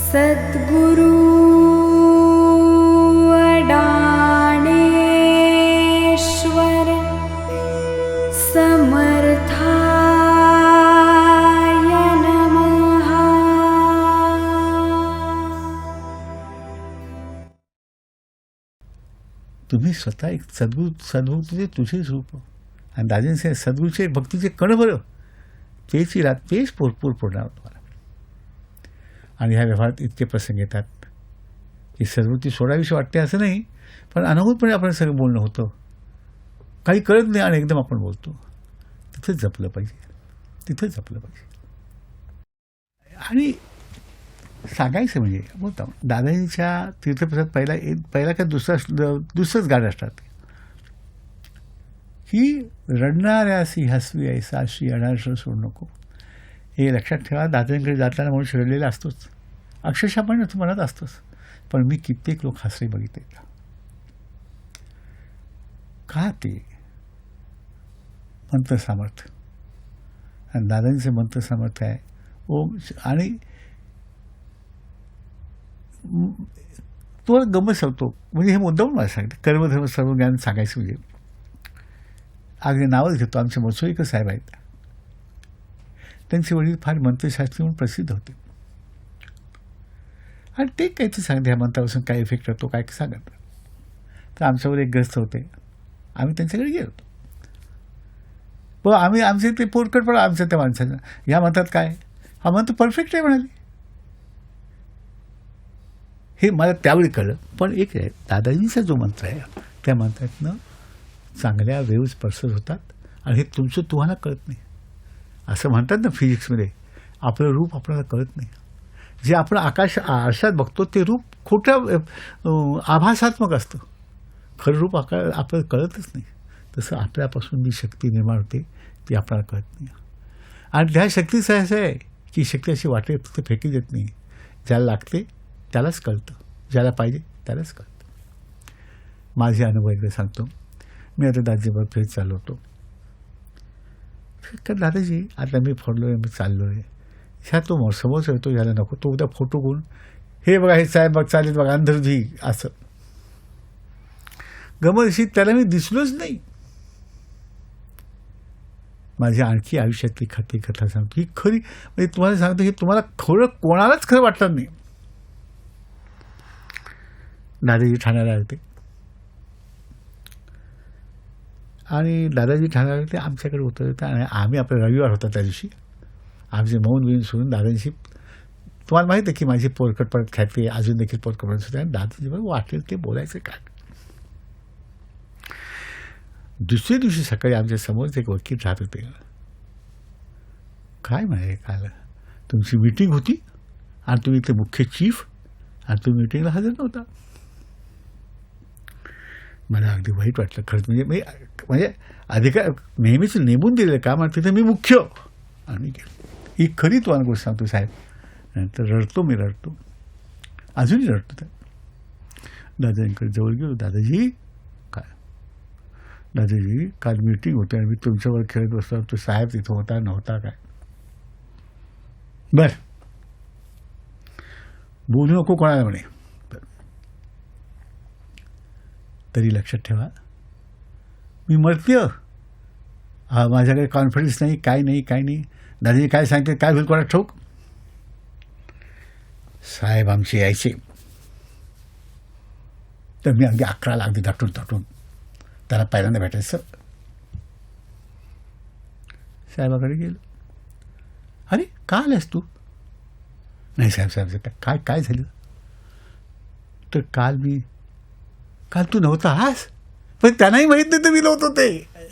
सद्गुरु अडाणेश्वर समर्थाय नमः. तुम्ही स्वतः एक सद्गुरूचे तुझे रूप आणि दादांचे सद्गुरूचे भक्तीचे कण बरं तेची रात तेच भरपूर पडणार तुम्हाला. आणि ह्या व्यवहारात इतके प्रसंग येतात की सद्गुरूची सोडावीशी वाटते असं नाही, पण अनहूतपणे आपण सगळं बोलणं होतं, काही कळत नाही आणि एकदम आपण बोलतो. तिथं जपलं पाहिजे, तिथं जपलं पाहिजे. आणि सांगायचं म्हणजे बोलता दादाजींच्या तीर्थप्रसाद पहिला काय दुसरंच गाणं असतात की रडणाऱ्यासी हसवी ऐसा अशी अनारस सोडू नको. हे लक्षात ठेवा. दादांकडे जाताना म्हणून रडलेला असतोच, अक्षरशः पण म्हणत असतोच, पण मी कित्येक लोक हसरे बघितले. का ते मंत्र सामर्थ्य आणि दादांचे मंत्र सामर्थ्य आहे ओम. आणि तो गमत सांगतो म्हणजे हे मुद्दाम मला सांगते कर्मधर्म सर्व ज्ञान सांगायचं म्हणजे अगदी नावच घेतो. आमचे मसोईकर साहेब आहेत, त्यांचे वडील फार मंत्रशास्त्री म्हणून प्रसिद्ध होते आणि ते काहीतरी सांगते ह्या मंत्रापासून काय इफेक्ट होतो काय सांगत. तर आमच्यावर एक ग्रस्त होते, आम्ही त्यांच्याकडे गेलो होतो. पण आमचे ते पोरकट पण आमच्या त्या माणसाचं ह्या मंत्रात काय हा मंत्र परफेक्ट आहे म्हणाले. हे मला त्यावेळी कळलं. पण एक आहे दादाजींचा जो मंत्र आहे त्या मंत्रातनं चांगल्या वेव्ज पर्सस होतात आणि हे तुमचं तुम्हाला कळत नाही. असं म्हणतात ना फिजिक्समध्ये आपलं रूप आपल्याला कळत नाही. जे आपण आरशात बघतो ते रूप खोटं आभासात्मक असतं, खरं रूप आपल्याला कळतच नाही. तसं आपल्यापासून जी शक्ती निर्माण होते ती आपल्याला कळत नाही. आणि त्या शक्तीचं असं आहे की शक्ती अशी वाटेल फक्त फेकी देत नाही. ज्याला लागते त्यालाच कळतं, ज्याला पाहिजे त्यालाच कळतं. माझे अनुभव एकदा सांगतो. मी आता दादाजीबरोबर फिरत चाललो होतो. का दादाजी आता मी फोडलो आहे, मी चाललो आहे, ह्या तो समोरचा येतो, ह्याला नको, तो उद्या फोटो गुण हे बघा हे साहेब बघ चालेल बघा अंधरधी असं गमतशी त्याला मी दिसलोच नाही. माझ्या आणखी आयुष्यातली कथा सांगतो ही खरी म्हणजे तुम्हाला सांगतो की तुम्हाला कोणालाच खरं वाटणार नाही. दादाजी ठाण्याला आले आणि दादाजी ठाण्याला ते आमच्याकडे उतरले आणि आम्ही आपला रविवार होता त्या दिवशी आमचे मौन विन सोडून दादांशी तुम्हाला माहिती आहे की माझी पोरकट परत खाते अजून देखील पोरकट परत होते आणि दादाजी बरोबर वाटेल ते बोलायचं काय. दुसऱ्या दिवशी सकाळी आमच्या समोरच एक वकील राहत होते. काय म्हणाले काल तुमची मीटिंग होती आणि तुम्ही इथले मुख्य चीफ आणि तुम्ही मीटिंगला हजर नव्हता. मला अगदी वाईट वाटलं खरंच. म्हणजे अधिकार नेहमीच नेमून दिलेलं काम आणि तिथे मी मुख्य आणि ही खरी तुम्हाला गोष्ट सांगतो साहेब. नंतर रडतो मी अजूनही रडतो. त्या दादाजींकडे जवळ गेलो. दादाजी काल मीटिंग होती आणि मी तुमच्यावर खेळत बसलो, तो साहेब तिथं होता नव्हता काय. बर बोलू नको कोणाला म्हणे. तरी लक्षात ठेवा मी मरतीय, माझ्याकडे कॉन्फिडन्स नाही काय नाही. दादाजी काय सांगते काय होईल कोणा ठोक. साहेब आमचे यायचे तर मी अगदी 11ला अगदी दाटून त्याला पहिल्यांदा भेटायचं. साहेबाकडे गेलो. अरे का आलास तू. नाही साहेब काय झालं. तर काल तू नव्हता हास. पण त्यांनाही माहीत नाही तर मी नव्हतो ते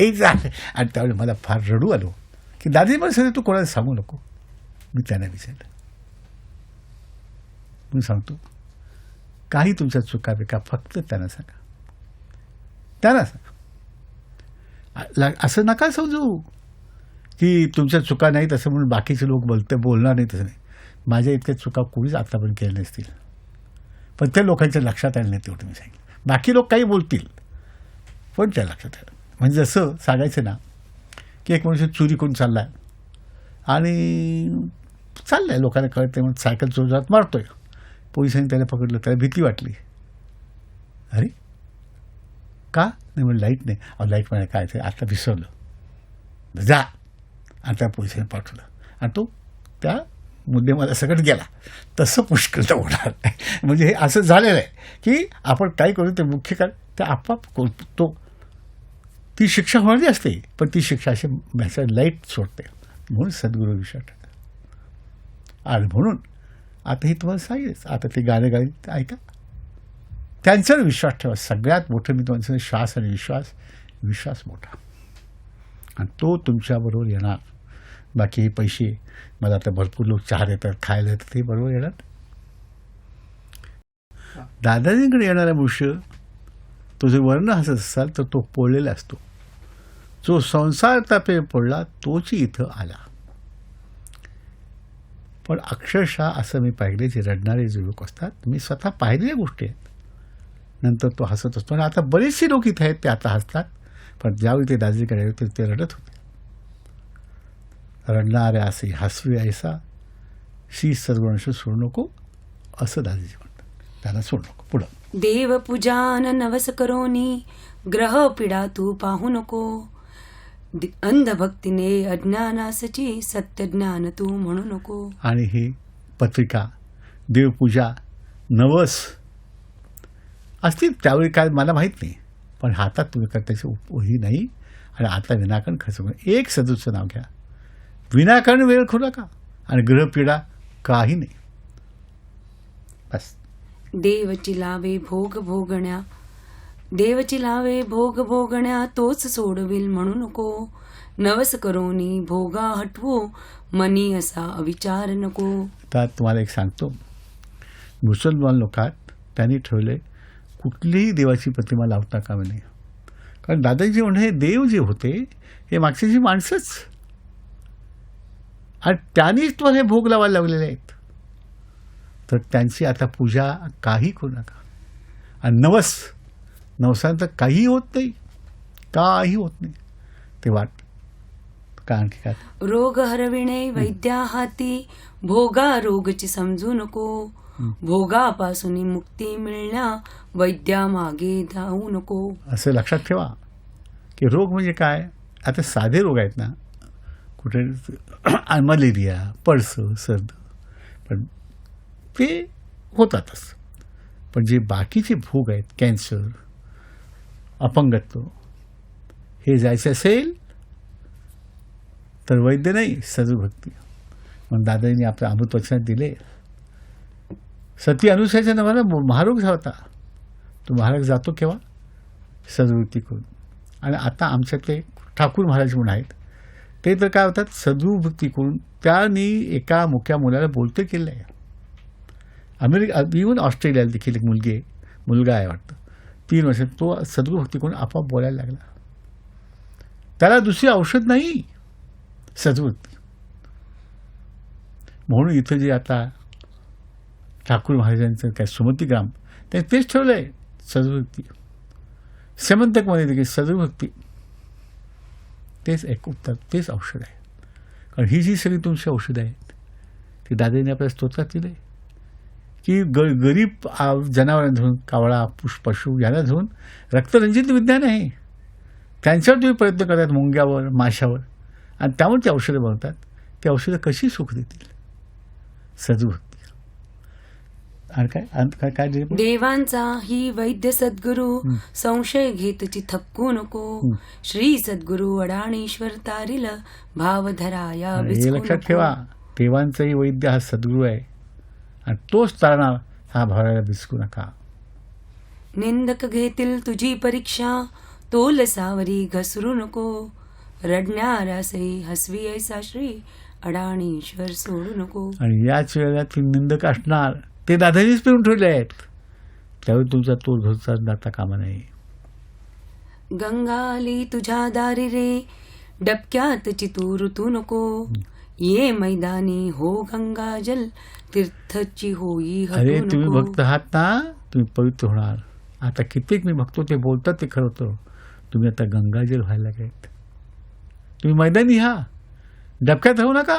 एक. आणि त्यावेळी मला फार रडू आलो की दादाजी मला सांगितलं तू कोणाला सांगू नको. मी त्यांना विचारलं. मी सांगतो काही तुमच्या चुका बिका फक्त त्यांना सांगा. असं नका समजू की तुमच्या चुका नाहीत असं म्हणून बाकीचे लोक बोलणार नाही. तसं नाही. माझ्या इतक्या चुका कोणीच आतापर्यंत केल्या नसतील, पण त्या लोकांच्या लक्षात आलं नाही तेवढं मी सांगितलं. बाकी लोक काही बोलतील पण त्या लक्षात आलं. म्हणजे जसं सांगायचं ना की एक मनुष्य चोरी करून चालला आहे आणि चाललाय लोकांना कळत नाही म्हणून सायकल जोरात मारतोय पोलिसांनी त्याला पकडलं, त्याला भीती वाटली. अरे का नाही म्हणजे लाईट नाही. लाईट म्हणजे काय ते आता विसरलं, जा. आणि त्या पोलिसांनी पाठवलं आणि तो त्या मुद्देमाला सगळं गेला. तसं पुष्कळ होणार नाही. म्हणजे हे असं झालेलं आहे की आपण काय करू ते मुख्य कारण ते आपोआप तो ती शिक्षा होणारी असते, पण ती शिक्षा अशी मॅसेज लाईट सोडते. म्हणून सद्गुरू विश्वास ठेवा. आणि म्हणून आता ही तुम्हाला सांगेल, आता ते गाणे गाईल ऐका, त्यांच्यावर विश्वास ठेवा. सगळ्यात मोठं मी तुम्हाला श्वास आणि विश्वास मोठा, आणि तो तुमच्याबरोबर येणार. बाकी हे पैसे, मला आता भरपूर लोक चहा देतात, खायला येतात, ते बरोबर येणार. दादाजींकडे येणारा मनुष्य तो जो वर्ण हसत असाल तर तो पोळलेला असतो. जो संसार तापे पडला तोच इथं आला. पण अक्षरशः असं मी पाहिले, जे रडणारे जे लोक असतात, मी स्वतः पाहिलेल्या गोष्टी आहेत. नंतर तो हसत असतो. आणि आता बरेचसे लोक इथे आहेत, ते आता हसतात, पण ज्यावेळी ते दादाजीकडे होते ते रडत होते. रडणारे असे हसवे ऐसा श्री सद्गुणांश सोडू नको, असं दादाजी म्हणतात. त्यांना सोडू नको. पुढं देव पूजान नवस करोनी ग्रह पिडा तू पाहू नको. अंधभक्तीने अज्ञानासची सत्य ज्ञान तू म्हणू नको. आणि ही पत्रिका देवपूजा नवस असतील त्यावेळी काय मला माहीत नाही, पण हातात तुम्ही करताची ही नाही. आणि आता विनाकारण खर्च करून एक सदूचं नाव घ्या, विनाकारण वेळ खू नका, आणि ग्रहपीडा काही नाही. बस. देवची लावे भोग भोगण्या, देवची लावे भोग भोगण्या तोच सोडविल म्हणू नको. नवस करोनी भोगा हटवू मनी असा अविचार नको. तर तुम्हाला एक सांगतो, मुसलमान लोकात त्यांनी ठेवले कुठलीही देवाची प्रतिमा लावता कामा नये. कारण दादाजी म्हणजे देव जे होते हे मागची माणसंच, आणि त्यांनीच तुम्हाला हे भोग लावायला लागलेले आहेत. तर त्यांची आता पूजा काही करू नका. आणि नवसांतर काही होत नाही, काही होत नाही. ते वाट का आणखी काय. रोग हरविणे वैद्या हाती भोगा रोगची समजू नको. भोगापासून मुक्ती मिळण्या वैद्या मागे धावू नको. असं लक्षात ठेवा की रोग म्हणजे काय. आता साधे रोग आहेत ना, कुठे मलेरिया, पळसं, सर्द, पण ते होतातच. पण जे बाकीचे भोग आहेत, कॅन्सर, अपंगत्व, हे जायचं असेल तर वैद्य नाही, सद्गुभक्ती. म्हणून दादाजींनी आपल्या अमृतवचनात दिले, सती अनुसयाच्या नावाला महारोग झाला होता. तो महाराज जातो केव्हा, सद्गुभक्ती करून. आणि आता आमच्यातले ठाकूर महाराज म्हणून आहेत, ते तर काय होतात, सद्गुभक्ती करून त्यांनी एका मुक्या मुलाला बोलतं केलं आहे. अमेरिका, इव्हन ऑस्ट्रेलियाला देखील एक मुलगा आहे वाटतं, 3 वर्षात, तो सद्गुभक्ती करून आपोआप बोलायला लागला. त्याला दुसरी औषध नाही, सद्गुभक्ती. म्हणून इथं जे आता ठाकूर महाराजांचं काय सुमतीग्राम, त्यांनी तेच ठेवलं आहे, सद्गुभक्ती. सेमंतकमध्ये देखील सद्गुभक्ती, तेच एक उत्तर, तेच औषध आहे. कारण ही जी सगळी तुमची औषधं आहेत ती दादांनी आपल्या स्तोत्रात दिले की गरीब जनावरांना धरून, कावळा, पशु यांना धरून रक्तरंजित विज्ञान आहे, त्यांच्यावर तुम्ही प्रयत्न करतात, मुंग्यावर, माशावर, आणि त्यावर ती औषधं बनवतात. ती औषधं कशी सुख देतील, सद्गुभक्ती. आणि काय काय देवांचा ही वैद्य सद्गुरु संशय घेतची थपकू नको. श्री सद्गुरु अडाणीश्वर तारिल भावधराया हे लक्षात ठेवा, देवांचाही वैद्य हा सद्गुरू आहे, आणि तोच तारणार, हा भावाला बिचकू नका. निंदक घेतील तुझी परीक्षा तोल सावरी घसरू नको. रडणारासई हसवी ऐसा श्री अडाणीश्वर सोडू नको. आणि याच वेळेला ती निंदक असणार, ते दादाजीच पिऊन ठेवले आहेत, त्यावेळी तुमचा तोल घरचा जाता कामा नाही. गंगाली तुझ्या दारी रे डबक्यात तू ऋतू नको. ये मैदानी हो गंगाजल तीर्थची होई. अरे तुम्ही भक्त आहात ना, तुम्ही पवित्र होणार. आता कित्येक मी बघतो ते बोलतात ते खरं होतं, तुम्ही आता गंगाजल व्हायला लागेल. तुम्ही मैदानी हा, डबक्यात राहू नका.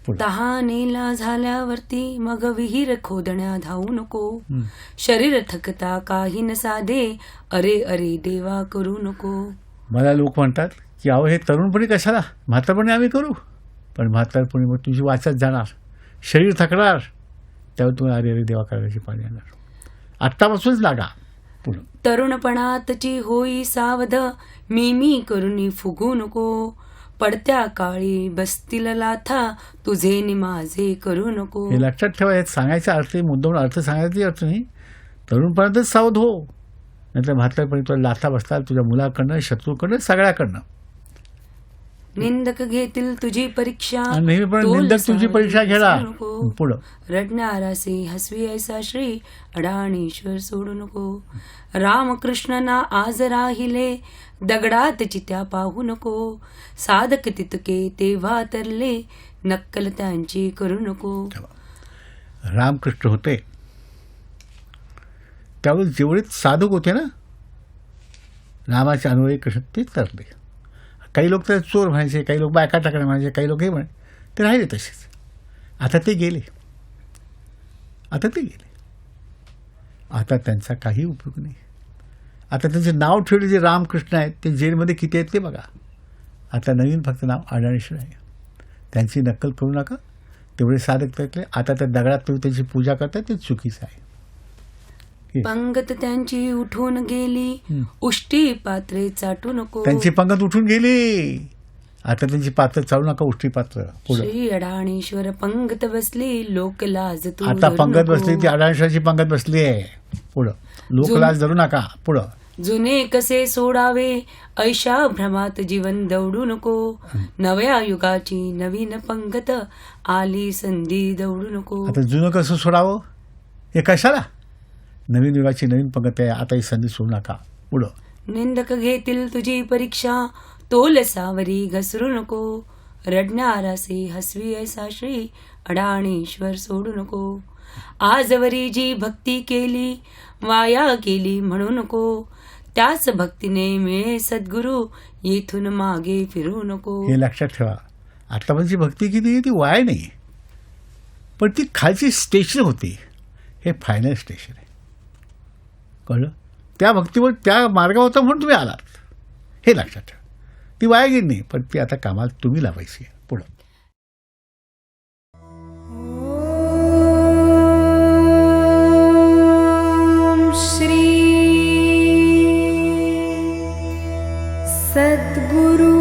पुढं. तहानेला झाल्यावरती मग विहीर खोदण्या धावू नको. हं. शरीर थकता काही न साधे, अरे अरे देवा करू नको. मला लोक म्हणतात की अहो हे तरुणपणी कशाला, म्हातारपणी आम्ही करू. पण म्हातारपणी मग तुझी वाचत जाणार, शरीर थकणार, त्यावर तुम्हाला अरे अरे देवा करायची पाणी येणार. आत्तापासूनच लागा. पुढं. तरुणपणातची होई सावध, मी करुनी फुगू नको. पडत्या काळी बसतील लाथा, तुझे नि माझे करू नको. हे लक्षात ठेवा. हे सांगायचा अर्थ, मुद्दाम अर्थ सांगायचा अर्थ नाही. तरुणपणातच सावध हो, नंतर म्हातारपणी तुला लाथा बसतात तुझ्या मुलाकडनं, शत्रूकडनं, सगळ्याकडनं. निंदक घेतील तुझी परीक्षा, आणि नेहमीपणे तोल निंदक तुझी परीक्षा सावरी घेणार. हसू नको. पुढं. रडणारासे हसवी ऐसा श्री, अडाणीश्वर सोडू नको. रामकृष्ण ना आज राहिले, दगडात चित्या पाहू नको. साधक तितके तेव्हा तरले, नक्कल त्यांची करू नको. रामकृष्ण होते त्यावेळेस जेवढे साधक होते ना, रामाचे अनुयायी कृष्ण, ते तरले. काही लोक तर चोर म्हणायचे, काही लोक बायका टाकणे म्हणायचे, काही लोक हे म्हणे, ते राहिले तसेच. आता ते गेले. आता त्यांचा काही उपयोग नाही. आता त्यांचे नाव ठेवले जे रामकृष्ण आहेत ते जेलमध्ये किती आहेत ते बघा. आता नवीन फक्त नाव अडाणीश्वर आहे. त्यांची नक्कल करू नका. तेवढे साधक त्यातले आता त्या दगडात तुम्ही त्याची पूजा करताय ते चुकीचं आहे. पंगत त्यांची उठून गेली, उष्टी पात्रे चाटू नको. त्यांची पंगत उठून गेली. आता त्यांची पात्र चालू नका, उष्टी पात्र. पुढं. श्री अडाणीश्वर पंगत बसली, लोक लाज तू आता धरू पंगत नको. बसली, ती अडाणीश्वराची पंगत बसली आहे. पुढं. लोकलाज धरू नका. पुढं. जुने कसे सोडावे, ऐशा भ्रमात जीवन दौडू नको. नव्या युगाची नवीन पंगत, आली संधी दौडू नको. आता जुनं कसं सोडावं, हे कशाला. नवीन युगाची नवीन पंगत आहे, आता ही संधी सोडू नका. पुढं. निंदक घेतील तुझी परीक्षा, तोल सावरी घसरू नको. रडणारासे हसवी ऐसा श्री, अडाणीश्वर सोडू नको. आजवरी जी भक्ती केली, वाया गेली म्हणू नको. त्याच भक्तीने मिळे सद्गुरू, येथून मागे फिरू नको. हे लक्षात ठेवा. आता पण जी भक्ती केली ती वाया नाही, पण ती खालची स्टेशन होती, हे फायनल स्टेशन आहे. कळलं. त्या भक्तीवर, त्या मार्गावर होता म्हणून तुम्ही आलात, हे लक्षात ठेवा. ती वाया गेली नाही, पण ती आता कामाला तुम्ही लावायची आहे. पुढं. श्री सद्गुरु